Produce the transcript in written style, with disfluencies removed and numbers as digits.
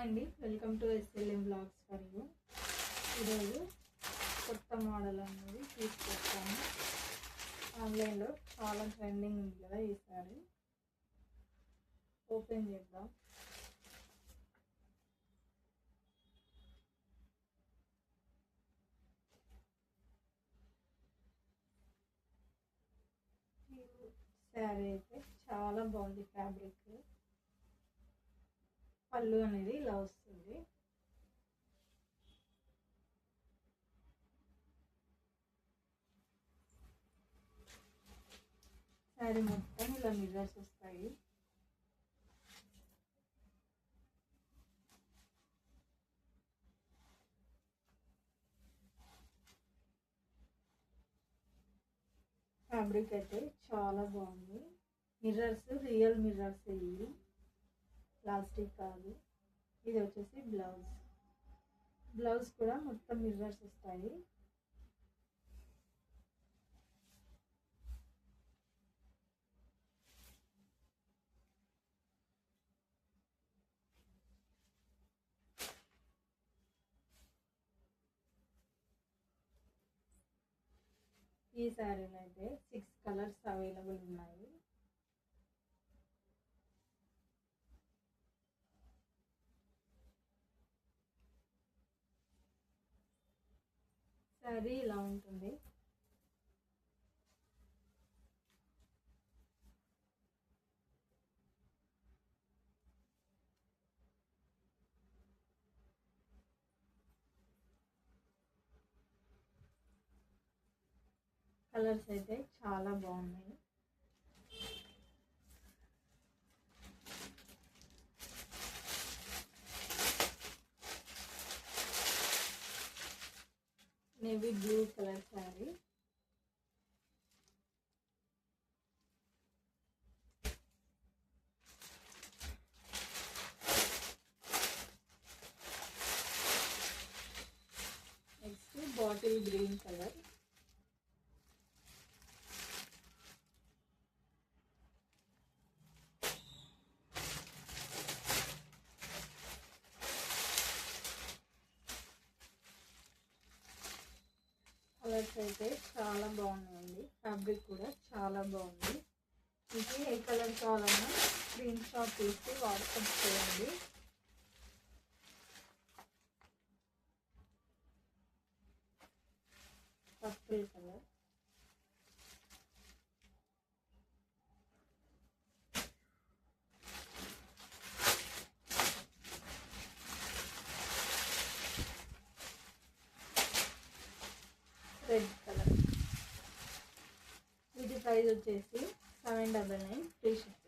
అండి, welcome to SLM blogs for you. ఈరోజు కొత్త మోడల్ అనేది తీసుకొచ్చాను. ఆన్లైన్లో చాలా ట్రెండింగ్ ఉంది కదా ఈసారి. ఓపెన్ చేద్దాం. శారీ అయితే చాలా బాగుంది. ఫ్యాబ్రిక్ పళ్ళు అనేది ఇలా వస్తుంది. శారీ మొత్తం ఇలా మిర్రర్స్ వస్తాయి. ఫ్యాబ్రిక్ అయితే చాలా బాగుంది. మిర్రర్స్ రియల్ మిర్రర్స్, ఇవి ప్లాస్టిక్ కాదు. ఇది వచ్చేసి బ్లౌజ్ కూడా మొత్తం మిర్రర్స్ వస్తాయి. ఈ శారీలో అయితే 6 కలర్స్ అవైలబుల్ ఉన్నాయి. శారీ ఇలా ఉంటుంది. కలర్స్ అయితే చాలా బాగున్నాయి. Navy blue colour sari, next bottle green colour, colours అయితే చాలా బాగున్నాయండి. ఫ్యాబ్రిక్ కూడా చాలా బాగుంది. మీకు ఏ కలర్ కావాలన్నా స్క్రీన్ షాట్ తీసి వాట్సాప్ చేయండి. Purple colour, red colour. వీటి ప్రైస్ వచ్చేసి 799 ఫ్రీ షిప్పింగ్.